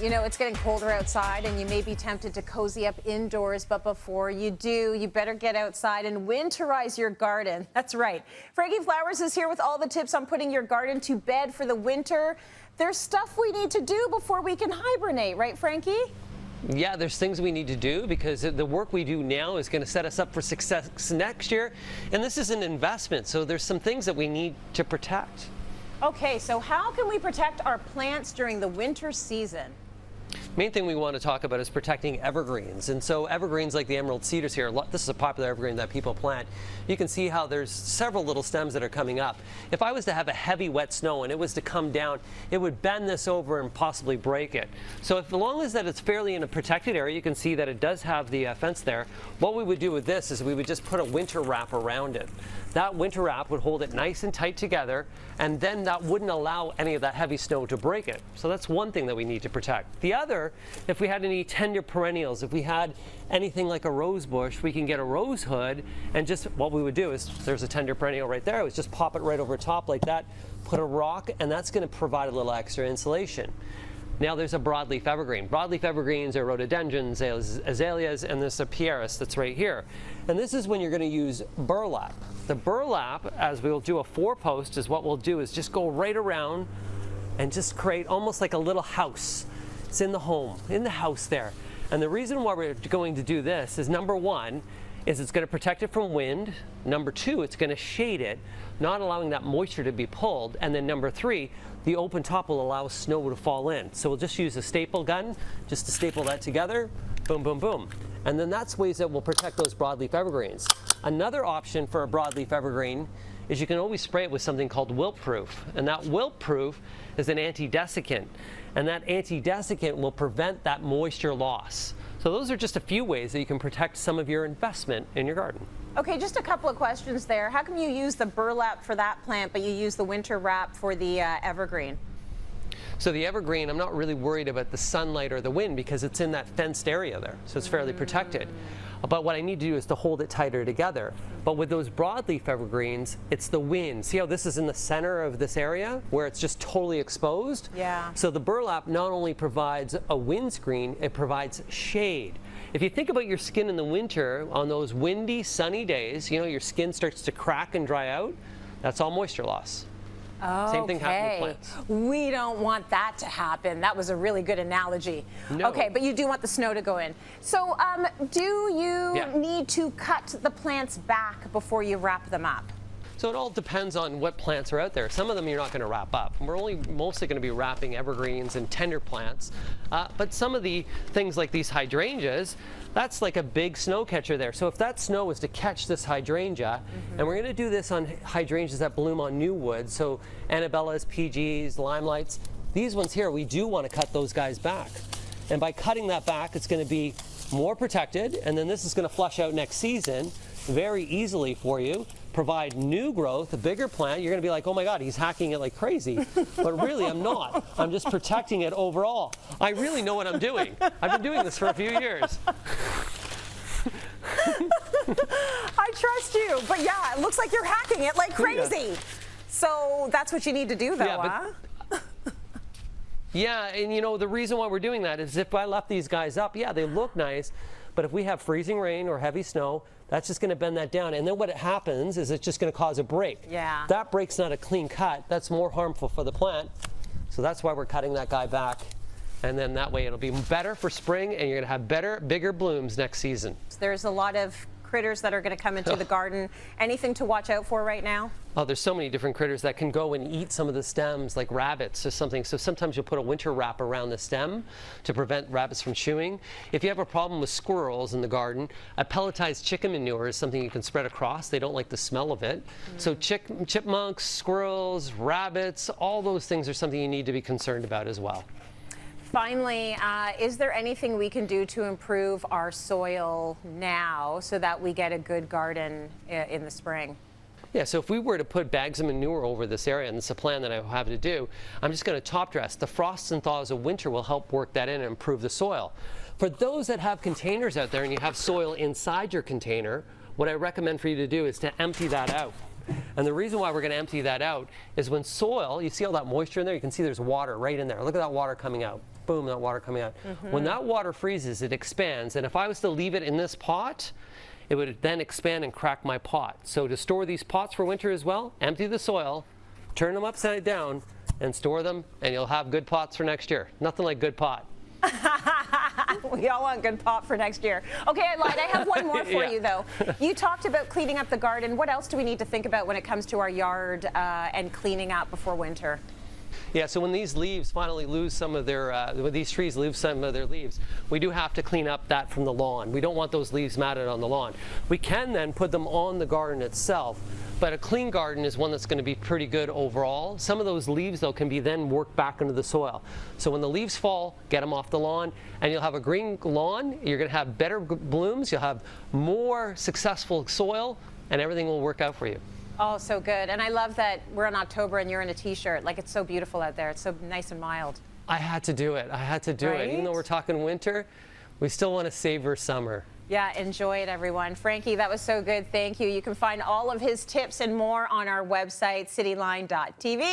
You know, it's getting colder outside and you may be tempted to cozy up indoors, but before you do, you better get outside and winterize your garden. That's right. Ferragine Flowers is here with all the tips on putting your garden to bed for the winter. There's stuff we need to do before we can hibernate, right, Frankie? Yeah, there's things we need to do because the work we do now is going to set us up for success next year. And this is an investment, so there's some things that we need to protect. Okay, so how can we protect our plants during the winter season? Main thing we want to talk about is protecting evergreens. And so evergreens like the emerald cedars here, this is a popular evergreen that people plant. You can see how there's several little stems that are coming up. If I was to have a heavy wet snow and it was to come down, it would bend this over and possibly break it. So as long as that it's fairly in a protected area, you can see that it does have the fence there. What we would do with this is we would just put a winter wrap around it. That winter wrap would hold it nice and tight together, and then that wouldn't allow any of that heavy snow to break it. So that's one thing that we need to protect. The other, if we had any tender perennials, if we had anything like a rose bush, we can get a rose hood, and just what we would do is, there's a tender perennial right there, is just pop it right over top like that, put a rock, and that's going to provide a little extra insulation. Now there's a broadleaf evergreen. Broadleaf evergreens are rhododendrons, azaleas, and there's a pieris that's right here. And this is when you're going to use burlap. The burlap, as we'll do a 4-post, is what we'll do is just go right around and just create almost like a little house. It's in the home, in the house there. And the reason why we're going to do this is, number one, is it's going to protect it from wind. Number two, it's going to shade it, not allowing that moisture to be pulled. And then number three, the open top will allow snow to fall in. So we'll just use a staple gun just to staple that together. Boom, boom, boom. And then that's ways that will protect those broadleaf evergreens. Another option for a broadleaf evergreen is you can always spray it with something called wilt-proof. And that wilt-proof is an anti-desiccant. And that anti-desiccant will prevent that moisture loss. So those are just a few ways that you can protect some of your investment in your garden. Okay, just a couple of questions there. How come you use the burlap for that plant, but you use the winter wrap for the evergreen? So the evergreen, I'm not really worried about the sunlight or the wind because it's in that fenced area there, so it's fairly protected. But what I need to do is to hold it tighter together. But with those broadleaf evergreens, it's the wind. See how this is in the center of this area where it's just totally exposed? Yeah. So the burlap not only provides a windscreen, it provides shade. If you think about your skin in the winter, on those windy, sunny days, you know, your skin starts to crack and dry out. That's all moisture loss. Okay. Same thing happens with plants. We don't want that to happen. That was a really good analogy. No. Okay, but you do want the snow to go in. So do you need to cut the plants back before you wrap them up? So it all depends on what plants are out there. Some of them you're not going to wrap up. We're mostly going to be wrapping evergreens and tender plants. But some of the things like these hydrangeas, that's like a big snow catcher there. So if that snow was to catch this hydrangea, and we're going to do this on hydrangeas that bloom on new wood, so Annabellas, PGs, Limelights, these ones here, we do want to cut those guys back. And by cutting that back, it's going to be more protected, and then this is going to flush out next season very easily for you, provide new growth, a bigger plant. You're going to be like, oh my God, he's hacking it like crazy. But really, I'm not. I'm just protecting it overall. I really know what I'm doing. I've been doing this for a few years. I trust you. But yeah, it looks like you're hacking it like crazy. Yeah. So that's what you need to do, though, huh? Yeah, and you know, the reason why we're doing that is if I left these guys up, yeah, they look nice, but if we have freezing rain or heavy snow, that's just going to bend that down. And then what happens is it's just going to cause a break. Yeah. That break's not a clean cut. That's more harmful for the plant. So that's why we're cutting that guy back. And then that way it'll be better for spring, and you're going to have better, bigger blooms next season. There's a lot of critters that are going to come into the garden. Anything to watch out for right now? Oh, there's so many different critters that can go and eat some of the stems, like rabbits or something. So sometimes you'll put a winter wrap around the stem to prevent rabbits from chewing. If you have a problem with squirrels in the garden, a pelletized chicken manure is something you can spread across. They don't like the smell of it. So chipmunks, squirrels, rabbits, all those things are something you need to be concerned about as well. Finally, is there anything we can do to improve our soil now so that we get a good garden in the spring? Yeah, so if we were to put bags of manure over this area, and it's a plan that I have to do, I'm just going to top dress. The frosts and thaws of winter will help work that in and improve the soil. For those that have containers out there and you have soil inside your container, what I recommend for you to do is to empty that out. And the reason why we're going to empty that out is when soil, you see all that moisture in there, you can see there's water right in there. Look at that water coming out. boom, that water coming out. When that water freezes, it expands, and if I was to leave it in this pot, it would then expand and crack my pot. So to store these pots for winter as well, empty the soil, turn them upside down, and store them, and you'll have good pots for next year. Nothing like good pot. We all want good pot for next year. Okay, I lied. I have one more for you, though. You talked about cleaning up the garden. What else do we need to think about when it comes to our yard and cleaning up before winter? Yeah, so when these leaves finally lose some of their, when these trees lose some of their leaves, we do have to clean up that from the lawn. We don't want those leaves matted on the lawn. We can then put them on the garden itself, but a clean garden is one that's going to be pretty good overall. Some of those leaves, though, can be then worked back into the soil. So when the leaves fall, get them off the lawn, and you'll have a green lawn. You're going to have better blooms. You'll have more successful soil, and everything will work out for you. Oh, so good. And I love that we're in October and you're in a t-shirt. Like, it's so beautiful out there. It's so nice and mild. I had to do it. I had to do it. Even though we're talking winter, we still want to savor summer. Yeah, enjoy it, everyone. Frankie, that was so good. Thank you. You can find all of his tips and more on our website, cityline.tv.